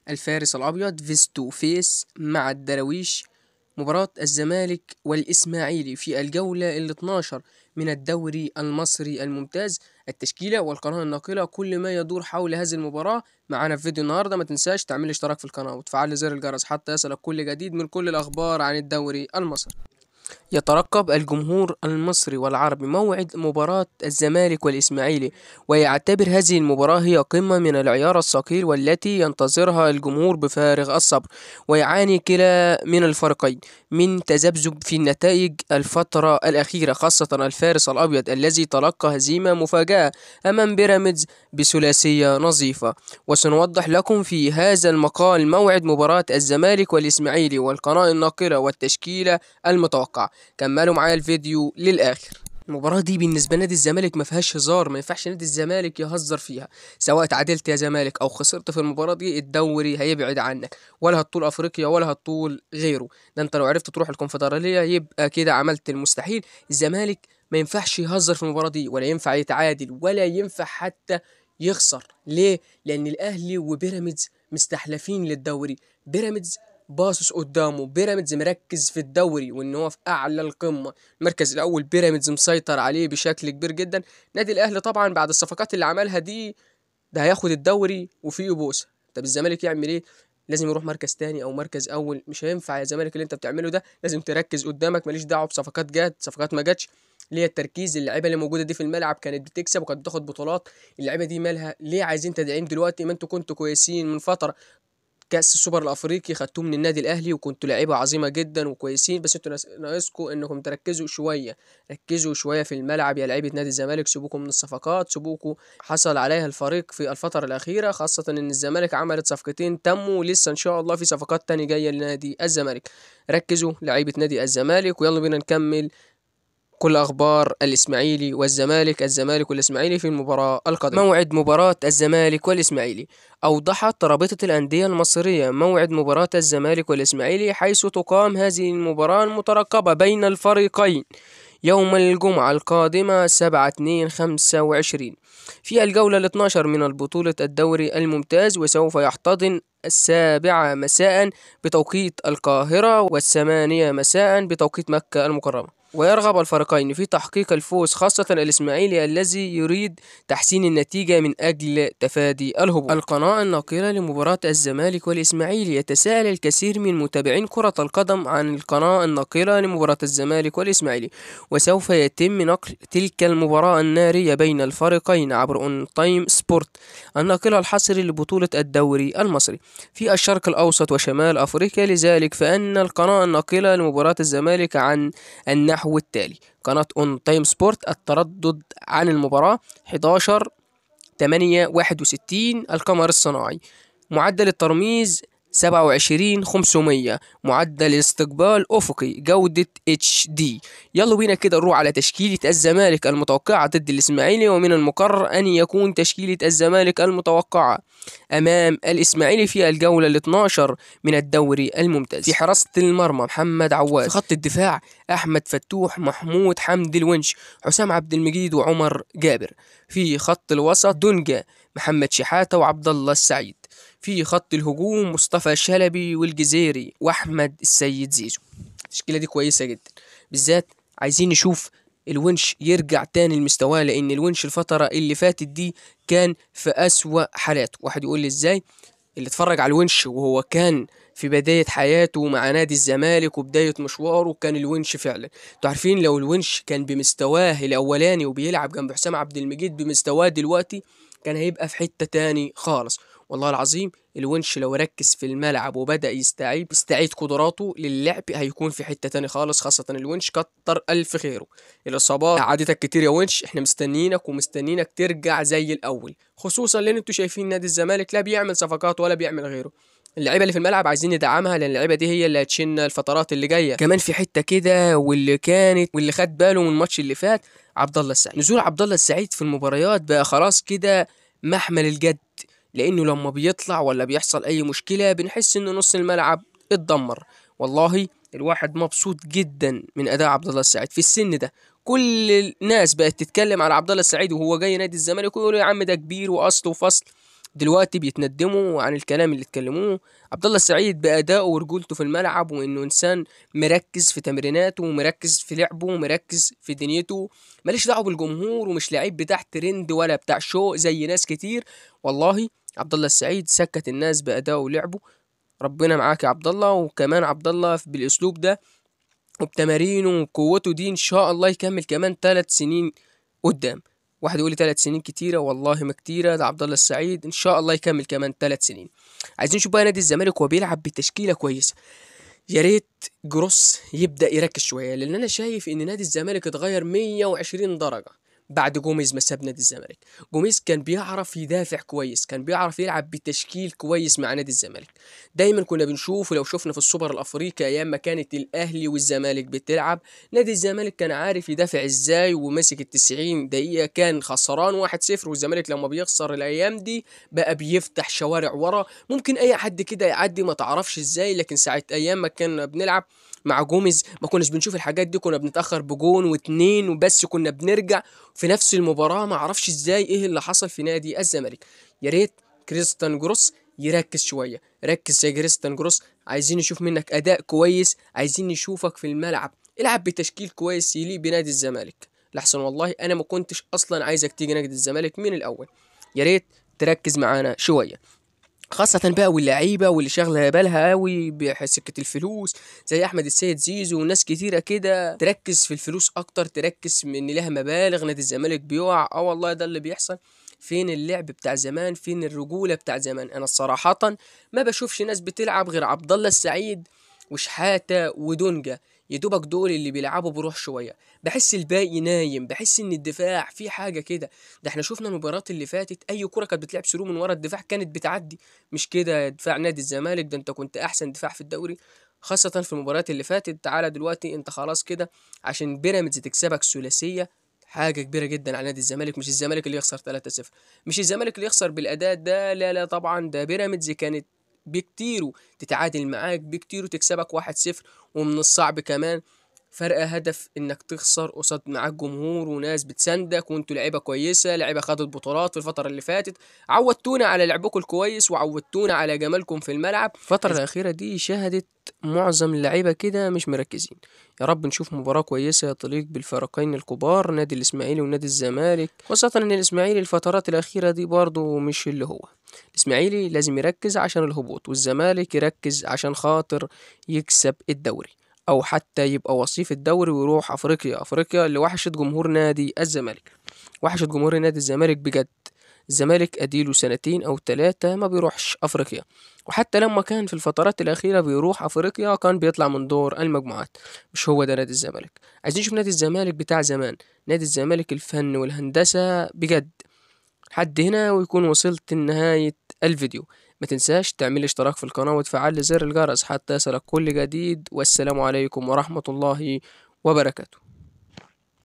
الفارس الأبيض فيس تو فيس مع الدراويش. مباراة الزمالك والإسماعيلي في الجولة ال 12 من الدوري المصري الممتاز. التشكيلة والقناة الناقلة كل ما يدور حول هذه المباراة معنا في فيديو النهاردة. ما تنساش تعمل اشتراك في القناة وتفعل زر الجرس حتى يصلك كل جديد من كل الأخبار عن الدوري المصري. يترقب الجمهور المصري والعربي موعد مباراة الزمالك والإسماعيلي، ويعتبر هذه المباراة هي قمة من العيار الثقيل والتي ينتظرها الجمهور بفارغ الصبر. ويعاني كلا من الفريقين من تذبذب في النتائج الفترة الأخيرة، خاصة الفارس الأبيض الذي تلقى هزيمة مفاجئة أمام بيراميدز بثلاثية نظيفة. وسنوضح لكم في هذا المقال موعد مباراة الزمالك والإسماعيلي والقناة الناقلة والتشكيلة المتوقعة. كملوا معايا الفيديو للآخر. المباراة دي بالنسبة لنادي الزمالك ما فيهاش هزار، ما ينفعش نادي الزمالك يهزر فيها. سواء تعادلت يا زمالك او خسرت في المباراة دي الدوري هيبعد عنك، ولا هتطول افريقيا ولا هتطول غيره. ده انت لو عرفت تروح الكونفدرالية يبقى كده عملت المستحيل. الزمالك ما ينفعش يهزر في المباراة دي، ولا ينفع يتعادل، ولا ينفع حتى يخسر. ليه؟ لان الاهلي وبيراميدز مستحلفين للدوري. بيراميدز باصص قدامه، بيراميدز مركز في الدوري وان هو في اعلى القمه. المركز الاول بيراميدز مسيطر عليه بشكل كبير جدا. نادي الاهلي طبعا بعد الصفقات اللي عملها دي ده هياخد الدوري وفيه بوسه. طب الزمالك يعمل ايه؟ لازم يروح مركز تاني او مركز اول. مش هينفع يا زمالك اللي انت بتعمله ده، لازم تركز قدامك. ماليش دعوه بصفقات جت صفقات ما جاتش. ليه التركيز؟ اللعيبه اللي موجوده دي في الملعب كانت بتكسب وكانت بتاخد بطولات. اللعيبه دي مالها؟ ليه عايزين تدعيم دلوقتي؟ ما انتوا كنتوا كويسين من فتره. كأس السوبر الأفريقي خدتوه من النادي الأهلي وكنتوا لعيبة عظيمة جدا وكويسين، بس انتوا ناقصكم انكم تركزوا شوية. ركزوا شوية في الملعب يا لعيبة نادي الزمالك. سيبوكم من الصفقات، سيبوكم حصل عليها الفريق في الفترة الأخيرة، خاصة إن الزمالك عملت صفقتين تموا، ولسه إن شاء الله في صفقات تاني جاية لنادي الزمالك. ركزوا لعيبة نادي الزمالك، ويلا بينا نكمل كل أخبار الإسماعيلي والزمالك. الزمالك والإسماعيلي في المباراة القادمة. موعد مباراة الزمالك والإسماعيلي. أوضحت رابطة الأندية المصرية موعد مباراة الزمالك والإسماعيلي، حيث تقام هذه المباراة المترقبة بين الفريقين يوم الجمعة القادمة 7/2/25 في الجولة ال 12 من البطولة الدوري الممتاز، وسوف يحتضن 7 مساء بتوقيت القاهرة و8 مساء بتوقيت مكة المكرمة. ويرغب الفريقين في تحقيق الفوز، خاصة الإسماعيلي الذي يريد تحسين النتيجة من أجل تفادي الهبوط. القناة الناقلة لمباراة الزمالك والإسماعيلي. يتساءل الكثير من متابعين كرة القدم عن القناة الناقلة لمباراة الزمالك والإسماعيلي، وسوف يتم نقل تلك المباراة النارية بين الفريقين عبر أون تايم سبورت، الناقلة الحصري لبطولة الدوري المصري في الشرق الأوسط وشمال أفريقيا. لذلك فإن القناة الناقلة لمباراة الزمالك عن النحو التالي: قناة اون تايم سبورت التردد عن المباراة 11/8/61 القمر الصناعي، معدل الترميز 27,500، معدل استقبال أفقي جودة HD. يلا بينا كده نروح على تشكيلة الزمالك المتوقعة ضد الإسماعيلي. ومن المقرر أن يكون تشكيلة الزمالك المتوقعة أمام الإسماعيلي في الجولة ال 12 من الدوري الممتاز: في حراسة المرمى محمد عواد، في خط الدفاع أحمد فتوح، محمود حمدي الونش، حسام عبد المجيد وعمر جابر. في خط الوسط دونجا، محمد شحاتة وعبد الله السعيد. في خط الهجوم مصطفى شلبي والجزيري واحمد السيد زيزو. التشكيله دي كويسه جدا، بالذات عايزين نشوف الونش يرجع تاني لمستواه، لان الونش الفتره اللي فاتت دي كان في اسوأ حالاته. واحد يقول لي ازاي؟ اللي اتفرج على الونش وهو كان في بداية حياته مع نادي الزمالك وبداية مشواره، كان الونش فعلا. انتوا عارفين لو الونش كان بمستواه الأولاني وبيلعب جنب حسام عبد المجيد بمستواه دلوقتي، كان هيبقى في حتة تاني خالص. والله العظيم الونش لو ركز في الملعب وبدأ يستعيد قدراته للعب هيكون في حتة تاني خالص، خاصة الونش كتر ألف خيره. الإصابات قعدتك كتير يا ونش، احنا مستنيينك ومستنيينك ترجع زي الأول، خصوصا لأن انتوا شايفين نادي الزمالك لا بيعمل صفقات ولا بيعمل غيره. اللعيبه اللي في الملعب عايزين ندعمها، لان اللعيبه دي هي اللي هتشيلنا الفترات اللي جايه. كمان في حته كده واللي خد باله من الماتش اللي فات عبد الله السعيد. نزول عبد الله السعيد في المباريات بقى خلاص كده محمل الجد، لانه لما بيطلع ولا بيحصل اي مشكله بنحس ان نص الملعب اتدمر. والله الواحد مبسوط جدا من اداء عبد الله السعيد في السن ده. كل الناس بقت تتكلم على عبد الله السعيد وهو جاي نادي الزمالك ويقولوا يا عم ده كبير واصل وفصل. دلوقتي بيتندموا عن الكلام اللي اتكلموه. عبد الله السعيد بأدائه ورجولته في الملعب، وإنه إنسان مركز في تمريناته ومركز في لعبه ومركز في دنيته، ماليش دعوه بالجمهور، ومش لعيب بتاع ترند ولا بتاع شو زي ناس كتير. والله عبد الله السعيد سكت الناس بأدائه ولعبه. ربنا معاك يا عبد الله، وكمان عبد الله بالأسلوب ده وبتمارينه وقوته دي ان شاء الله يكمل كمان 3 سنين قدام. واحد يقول لي 3 سنين كتيره، والله ما كتيره، ده عبد الله السعيد ان شاء الله يكمل كمان 3 سنين. عايزين نشوف بقى نادي الزمالك وهو بيلعب بتشكيله كويسه. يا ريت جروس يبدأ يركز شوية، لأن أنا شايف إن نادي الزمالك اتغير 120 درجة بعد جوميز ما ساب نادي الزمالك. جوميز كان بيعرف يدافع كويس، كان بيعرف يلعب بتشكيل كويس مع نادي الزمالك. دايما كنا بنشوف، ولو شفنا في السوبر الأفريقي أيام ما كانت الأهلي والزمالك بتلعب، نادي الزمالك كان عارف يدافع إزاي، ومسك ال90 دقيقة كان خسران 1-0، والزمالك لما بيخسر الأيام دي بقى بيفتح شوارع ورا. ممكن اي حد كده يعدي ما تعرفش ازاي، لكن ساعة ايام ما كنا بنلعب مع جوميز ما كناش بنشوف الحاجات دي، كنا بنتأخر بجون واتنين وبس كنا بنرجع في نفس المباراة. ما اعرفش ازاي ايه اللي حصل في نادي الزمالك. يا ريت كريستيان جروس يركز شوية. ركز يا كريستيان جروس، عايزين نشوف منك اداء كويس، عايزين نشوفك في الملعب العب بتشكيل كويس يليق بنادي الزمالك. لحسن والله انا ما كنتش اصلا عايزك تيجي نادي الزمالك من الاول. يا ريت تركز معانا شوية، خاصة بقى واللعيبة واللي شاغلة بالها قوي بسكة الفلوس زي أحمد السيد زيزو وناس كتيرة كده. تركز في الفلوس أكتر، تركز من إن لها مبالغ، نادي الزمالك بيقع. والله ده اللي بيحصل. فين اللعب بتاع زمان؟ فين الرجولة بتاع زمان؟ أنا صراحة ما بشوفش ناس بتلعب غير عبد الله السعيد وشحاتة ودونجا، يا دوبك دول اللي بيلعبوا بروح شوية. بحس الباقي نايم، بحس إن الدفاع في حاجة كده. ده احنا شفنا المباراة اللي فاتت أي كرة كانت بتلعب سرو من ورا الدفاع كانت بتعدي. مش كده دفاع نادي الزمالك؟ ده انت كنت احسن دفاع في الدوري، خاصة في المباريات اللي فاتت. تعالى دلوقتي انت خلاص كده عشان بيراميدز تكسبك ثلاثية، حاجة كبيرة جدا على نادي الزمالك. مش الزمالك اللي يخسر 3-0، مش الزمالك اللي يخسر بالأداء ده، لا لا طبعا، ده بيراميدز كانت بكتير تتعادل معاك، بكتير تكسبك 1-0، ومن الصعب كمان فرق هدف انك تخسر قصاد معاك جمهور وناس بتساندك، وانتوا لعيبه كويسه، لعيبه خدت بطولات في الفتره اللي فاتت. عودتونا على لعبكم الكويس وعودتونا على جمالكم في الملعب. الفتره الاخيره دي شهدت معظم اللعيبه كده مش مركزين. يا رب نشوف مباراه كويسه تليق بالفريقين الكبار، نادي الاسماعيلي ونادي الزمالك، خاصه ان الاسماعيلي الفترات الاخيره دي برضه مش اللي هو. الاسماعيلي لازم يركز عشان الهبوط، والزمالك يركز عشان خاطر يكسب الدوري، او حتى يبقى وصيف الدوري ويروح افريقيا اللي وحشت جمهور نادي الزمالك، وحشت جمهور نادي الزمالك بجد. الزمالك اديله 2 أو 3 ما بيروحش افريقيا، وحتى لما كان في الفترات الاخيره بيروح افريقيا كان بيطلع من دور المجموعات. مش هو ده نادي الزمالك. عايزين نشوف نادي الزمالك بتاع زمان، نادي الزمالك الفن والهندسه بجد. لحد هنا ويكون وصلت لنهاية الفيديو. ما تنساش تعمل اشتراك في القناة وتفعل زر الجرس حتى يصلك كل جديد، والسلام عليكم ورحمة الله وبركاته.